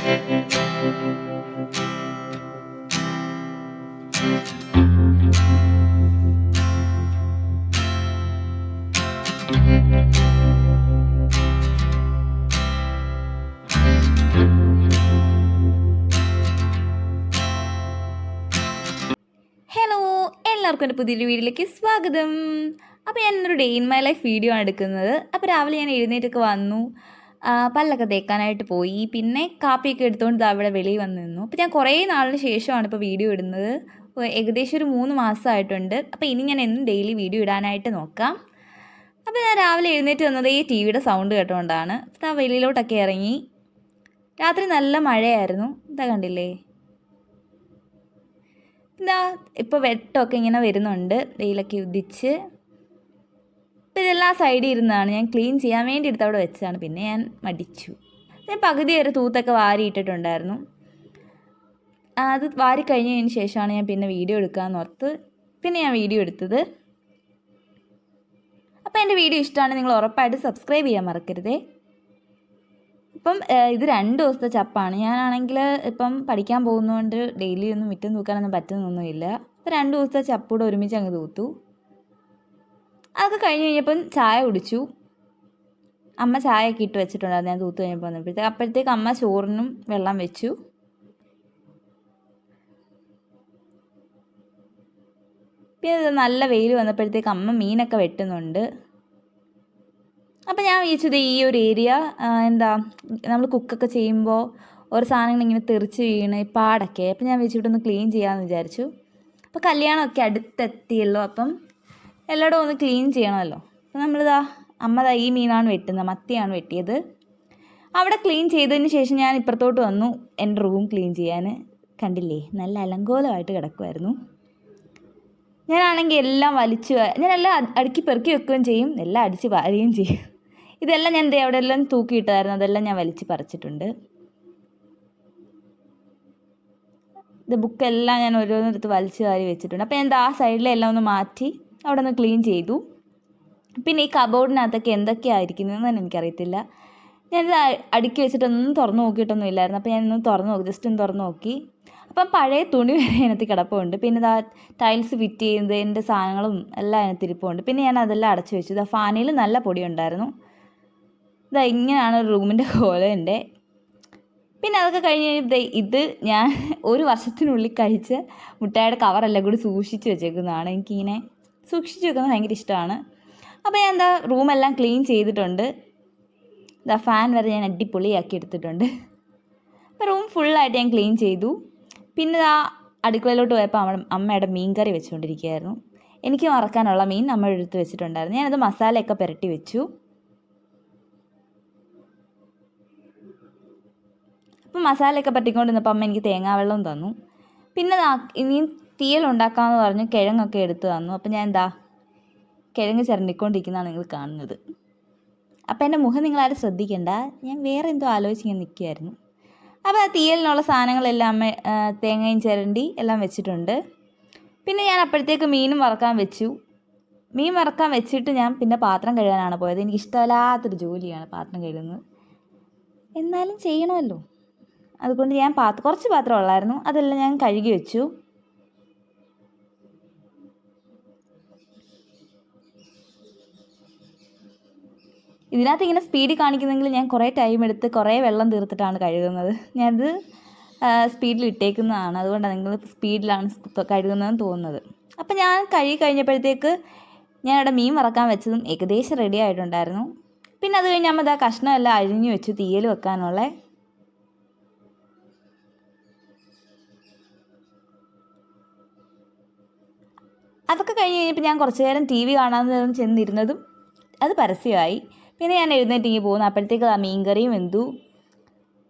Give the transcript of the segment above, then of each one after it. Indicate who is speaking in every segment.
Speaker 1: Hello, എല്ലാവർക്കും എൻ്റെ പുതിയൊരു വീഡിയോയിലേക്ക് സ്വാഗതം. അപ്പോൾ ഞാനൊരു day in my life video ആണ് എടുക്കുന്നത്. അപ്പോൾ രാവിലെ ഞാൻ എഴുന്നേറ്റൊക്കെ വന്നു, പല്ലൊക്കെ തേക്കാനായിട്ട് പോയി, പിന്നെ കാപ്പിയൊക്കെ എടുത്തുകൊണ്ട് അവിടെ വെളിയിൽ വന്ന് നിന്നു. അപ്പോൾ ഞാൻ കുറേ നാളിന് ശേഷമാണ് ഇപ്പോൾ വീഡിയോ ഇടുന്നത്. ഏകദേശം ഒരു 3 മാസമായിട്ടുണ്ട്. അപ്പോൾ ഇനി ഞാൻ എന്നും ഡെയിലി വീഡിയോ ഇടാനായിട്ട് നോക്കാം. അപ്പോൾ ഞാൻ രാവിലെ എഴുന്നേറ്റ് വന്നത് ഈ ടി വിയുടെ സൗണ്ട് കേട്ടുകൊണ്ടാണ്. ആ വെളിയിലോട്ടൊക്കെ ഇറങ്ങി. രാത്രി നല്ല മഴയായിരുന്നു, ഇതാ കണ്ടില്ലേ. ഇതാ ഇപ്പോൾ വെട്ടമൊക്കെ ഇങ്ങനെ വരുന്നുണ്ട്, വെയിലൊക്കെ ഉദിച്ച്. ഇപ്പം ഇതെല്ലാം സൈഡിൽ ഇരുന്നാണ് ഞാൻ ക്ലീൻ ചെയ്യാൻ വേണ്ടി എടുത്ത് അവിടെ വെച്ചതാണ്. പിന്നെ ഞാൻ മടിച്ചു. ഞാൻ പകുതി വരെ തൂത്തൊക്കെ വാരിയിട്ടിട്ടുണ്ടായിരുന്നു. അത് വാരി കഴിഞ്ഞതിന് ശേഷമാണ് ഞാൻ പിന്നെ വീഡിയോ എടുക്കാമെന്ന് ഓർത്ത് പിന്നെ ഞാൻ വീഡിയോ എടുത്തത്. അപ്പോൾ എൻ്റെ വീഡിയോ ഇഷ്ടമാണ്, നിങ്ങൾ ഉറപ്പായിട്ട് സബ്സ്ക്രൈബ് ചെയ്യാൻ മറക്കരുതേ. ഇപ്പം ഇത് 2 ദിവസത്തെ ചപ്പാണ്. ഞാനാണെങ്കിൽ ഇപ്പം പഠിക്കാൻ പോകുന്നതുകൊണ്ട് ഡെയിലി ഒന്നും മുറ്റം തൂക്കാനൊന്നും പറ്റുന്നൊന്നുമില്ല. അപ്പോൾ 2 ദിവസത്തെ ചപ്പൂടെ ഒരുമിച്ച് അങ്ങ് തൂത്തു. അതൊക്കെ കഴിഞ്ഞ് കഴിഞ്ഞപ്പം ചായ കുടിച്ചു. അമ്മ ചായയൊക്കെ ഇട്ട് വെച്ചിട്ടുണ്ടായിരുന്നു ഞാൻ തൂത്ത് കഴിഞ്ഞപ്പോൾ വന്നപ്പോഴത്തേക്ക്. അപ്പോഴത്തേക്ക് അമ്മ ചോറിനും വെള്ളം വെച്ചു. പിന്നെ നല്ല വെയിൽ വന്നപ്പോഴത്തേക്ക് അമ്മ മീനൊക്കെ വെട്ടുന്നുണ്ട്. അപ്പോൾ ഞാൻ വിചാരിച്ചത് ഈ ഒരു ഏരിയ എന്താ നമ്മൾ കുക്കൊക്കെ ചെയ്യുമ്പോൾ ഓരോ സാധനങ്ങൾ ഇങ്ങനെ തെറിച്ച് വീണ് പാടൊക്കെ, അപ്പോൾ ഞാൻ വിചാരിച്ചിട്ടൊന്ന് ക്ലീൻ ചെയ്യാമെന്ന് വിചാരിച്ചു. അപ്പോൾ കല്യാണമൊക്കെ അടുത്തെത്തിയല്ലോ, അപ്പം എല്ലായിടും ഒന്ന് ക്ലീൻ ചെയ്യണമല്ലോ. അപ്പോൾ നമ്മളിതാ അമ്മ ഈ മീനാണ് വെട്ടുന്നത്, മത്തിയാണ് വെട്ടിയത്. അവിടെ ക്ലീൻ ചെയ്തതിന് ശേഷം ഞാൻ ഇപ്പുറത്തോട്ട് വന്നു എൻ്റെ റൂം ക്ലീൻ ചെയ്യാൻ. കണ്ടില്ലേ, നല്ല അലങ്കോലമായിട്ട് കിടക്കുമായിരുന്നു. ഞാനാണെങ്കിൽ എല്ലാം ഞാനെല്ലാം അടുക്കി പെറുക്കി വെക്കുകയും ചെയ്യും, എല്ലാം അടിച്ച് വാരുകയും ചെയ്യും. ഇതെല്ലാം ഞാൻ അവിടെ എല്ലാം തൂക്കിയിട്ടായിരുന്നു, അതെല്ലാം ഞാൻ വലിച്ച് പറിച്ചിട്ടുണ്ട്. ഇത് ബുക്കെല്ലാം ഞാൻ ഓരോന്നെടുത്ത് വലിച്ച് വാരി വെച്ചിട്ടുണ്ട്. അപ്പോൾ ഞാൻ ആ സൈഡിലെല്ലാം ഒന്ന് മാറ്റി അവിടെ ഒന്ന് ക്ലീൻ ചെയ്തു. പിന്നെ ഈ കബോർഡിനകത്തൊക്കെ എന്തൊക്കെയായിരിക്കുന്നതെന്ന് തന്നെ എനിക്കറിയത്തില്ല. ഞാനിത് അടുക്കി വെച്ചിട്ടൊന്നും തുറന്ന് നോക്കിയിട്ടൊന്നും ഇല്ലായിരുന്നു. അപ്പോൾ ഞാനൊന്ന് തുറന്ന് നോക്കി, ജസ്റ്റ് ഒന്ന് തുറന്ന് നോക്കി. അപ്പം പഴയ തുണി വരെ അതിനകത്ത് കിടപ്പുണ്ട്. പിന്നെ ഇതാ ടൈൽസ് ഫിറ്റ് ചെയ്യുന്നതിൻ്റെ സാധനങ്ങളും എല്ലാം അതിനകത്ത് ഇരിപ്പുണ്ട്. പിന്നെ ഞാൻ അതെല്ലാം അടച്ചു വെച്ചു. ഇതാ ഫാനിൽ നല്ല പൊടി ഉണ്ടായിരുന്നു. ഇതാ ഇങ്ങനെയാണ് റൂമിൻ്റെ കോലം എൻ്റെ. പിന്നെ അതൊക്കെ കഴിഞ്ഞ് ഇത് ഞാൻ 1 വർഷത്തിനുള്ളിൽ കഴിച്ച മുട്ടായിയുടെ കവറെല്ലാം കൂടി സൂക്ഷിച്ച് വെച്ചേക്കുന്നതാണ്. എനിക്കിങ്ങനെ സൂക്ഷിച്ച് വെക്കുന്നത് ഭയങ്കര ഇഷ്ടമാണ്. അപ്പോൾ ഞാൻ എന്താ റൂമെല്ലാം ക്ലീൻ ചെയ്തിട്ടുണ്ട്. ഇതാ ഫാൻ വരെ ഞാൻ അടിപൊളിയാക്കി എടുത്തിട്ടുണ്ട്. അപ്പോൾ റൂം ഫുള്ളായിട്ട് ഞാൻ ക്ലീൻ ചെയ്തു. പിന്നെ ആ അടുക്കളയിലോട്ട് പോയപ്പോൾ അമ്മയുടെ മീൻ കറി വെച്ചുകൊണ്ടിരിക്കുകയായിരുന്നു. എനിക്ക് മറക്കാനുള്ള മീൻ അമ്മ എടുത്ത് വെച്ചിട്ടുണ്ടായിരുന്നു. ഞാനത് മസാലയൊക്കെ പുരട്ടി വെച്ചു. അപ്പം മസാലയൊക്കെ പറ്റിക്കൊണ്ടിരുന്നപ്പോൾ അമ്മ എനിക്ക് തേങ്ങാവെള്ളം തന്നു. പിന്നെ ഇനിയും തീയലുണ്ടാക്കാമെന്ന് പറഞ്ഞ് കിഴങ്ങൊക്കെ എടുത്ത് തന്നു. അപ്പം ഞാൻ കിഴങ്ങ് ചിരണ്ടിക്കൊണ്ടിരിക്കുന്നതാണ് നിങ്ങൾ കാണുന്നത്. അപ്പം എൻ്റെ മുഖം നിങ്ങളാരും ശ്രദ്ധിക്കേണ്ട, ഞാൻ വേറെ എന്തോ ആലോചിച്ചിങ്ങനെ നിൽക്കുകയായിരുന്നു. അപ്പോൾ ആ തീയലിനുള്ള സാധനങ്ങളെല്ലാം അമ്മ തേങ്ങയും ചിരണ്ടി എല്ലാം വെച്ചിട്ടുണ്ട്. പിന്നെ ഞാൻ അപ്പോഴത്തേക്ക് മീനും വറക്കാൻ വെച്ചു. മീൻ വറക്കാൻ വെച്ചിട്ട് ഞാൻ പിന്നെ പാത്രം കഴുകാനാണ് പോയത്. എനിക്കിഷ്ടമില്ലാത്തൊരു ജോലിയാണ് പാത്രം കഴുകുന്നത്, എന്നാലും ചെയ്യണമല്ലോ. അതുകൊണ്ട് ഞാൻ കുറച്ച് പാത്രം ഉള്ളായിരുന്നു, അതെല്ലാം ഞാൻ കഴുകി വെച്ചു. ഇതിനകത്ത് ഇങ്ങനെ സ്പീഡിൽ കാണിക്കുന്നെങ്കിൽ ഞാൻ കുറേ ടൈം എടുത്ത് കുറേ വെള്ളം തീർത്തിട്ടാണ് കഴുകുന്നത്. ഞാനത് സ്പീഡിൽ ഇട്ടേക്കുന്നതാണ്, അതുകൊണ്ടാണ് നിങ്ങൾ സ്പീഡിലാണ് കഴുകുന്നതെന്ന് തോന്നുന്നത്. അപ്പം ഞാൻ കഴുകി കഴിഞ്ഞപ്പോഴത്തേക്ക് ഞാനവിടെ മീൻ വറക്കാൻ വെച്ചതും ഏകദേശം റെഡി ആയിട്ടുണ്ടായിരുന്നു. പിന്നെ അത് കഴിഞ്ഞ് നമ്മൾ കഷ്ണമെല്ലാം അരിഞ്ഞു വെച്ചു തീയൽ വെക്കാനുള്ള. അതൊക്കെ കഴിഞ്ഞ് കഴിഞ്ഞപ്പോൾ ഞാൻ കുറച്ച് നേരം TV കാണാമെന്ന് ചെന്നിരുന്നതും അത് പരസ്യമായി. പിന്നെ ഞാൻ എഴുന്നേറ്റ് പോകുന്നു. അപ്പോഴത്തേക്ക് ആ മീൻ കറിയും വെന്തു,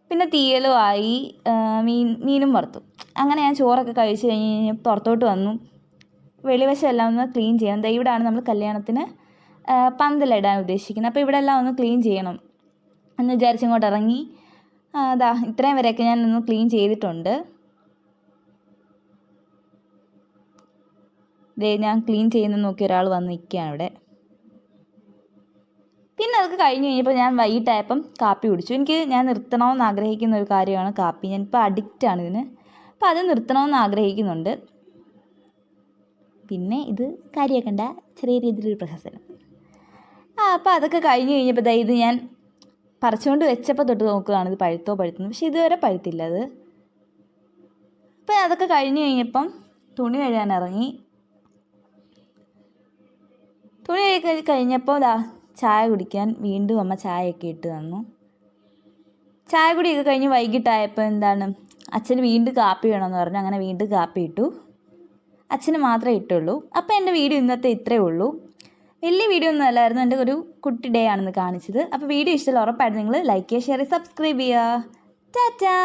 Speaker 1: പിന്നെ തീയലും ആയി, മീനും വറുത്തു. അങ്ങനെ ഞാൻ ചോറൊക്കെ കഴിച്ച് കഴിഞ്ഞ് പുറത്തോട്ട് വന്നു. വെളിവശം എല്ലാം ഒന്ന് ക്ലീൻ ചെയ്യണം. ഇവിടെയാണ് നമ്മൾ കല്യാണത്തിന് പന്തലിടാൻ ഉദ്ദേശിക്കുന്നത്. അപ്പോൾ ഇവിടെ എല്ലാം ഒന്ന് ക്ലീൻ ചെയ്യണം എന്ന് വിചാരിച്ചിങ്ങോട്ട് ഇറങ്ങി. ഇത്രയും വരെയൊക്കെ ഞാൻ ഒന്ന് ക്ലീൻ ചെയ്തിട്ടുണ്ട്. ഞാൻ ക്ലീൻ ചെയ്യുന്ന നോക്കി ഒരാൾ വന്ന് നിൽക്കുകയാണ് അവിടെ. പിന്നെ അതൊക്കെ കഴിഞ്ഞ് കഴിഞ്ഞപ്പോൾ ഞാൻ വൈകിട്ടായപ്പം കാപ്പി കുടിച്ചു. ഞാൻ നിർത്തണമെന്ന് ആഗ്രഹിക്കുന്ന ഒരു കാര്യമാണ് കാപ്പി. ഞാനിപ്പോൾ അഡിക്റ്റാണ് ഇതിന്. അപ്പോൾ അത് നിർത്തണമെന്ന് ആഗ്രഹിക്കുന്നുണ്ട്. പിന്നെ ഇത് കാര്യമാക്കണ്ട, ചെറിയ രീതിയിലൊരു പ്രഹസനം. അപ്പോൾ അതൊക്കെ കഴിഞ്ഞ് കഴിഞ്ഞപ്പോൾ ഇത് ഞാൻ പറിച്ചുകൊണ്ട് വെച്ചപ്പോൾ തൊട്ട് നോക്കുകയാണ് ഇത് പഴുത്തോ പക്ഷേ ഇതുവരെ പഴുത്തില്ല അത്. അപ്പോൾ അതൊക്കെ കഴിഞ്ഞ് കഴിഞ്ഞപ്പം തുണി കഴുകാൻ ഇറങ്ങി. തുണി കഴുകി കഴിഞ്ഞപ്പോൾ ചായ കുടിക്കാൻ വീണ്ടും അമ്മ ചായയൊക്കെ ഇട്ട് തന്നു. ചായ കുടിയൊക്കെ കഴിഞ്ഞ് വൈകിട്ടായപ്പോൾ അച്ഛന് വീണ്ടും കാപ്പി വേണമെന്ന് പറഞ്ഞു. അങ്ങനെ വീണ്ടും കാപ്പി ഇട്ടു. അച്ഛന് മാത്രമേ ഇട്ടുള്ളൂ. അപ്പോൾ എൻ്റെ വീഡിയോ ഇന്നത്തെ ഇത്രയേ ഉള്ളൂ. വലിയ വീഡിയോ ഒന്നും അല്ലായിരുന്നു, എൻ്റെ ഒരു കുട്ടി ഡേ ആണെന്ന് കാണിച്ചത്. അപ്പോൾ വീഡിയോ ഇഷ്ടമുള്ള ഉറപ്പായിട്ട് നിങ്ങൾ ലൈക്ക് ചെയ്യുക, ഷെയർ ചെയ്യുക, സബ്സ്ക്രൈബ് ചെയ്യുക. ടാറ്റാ.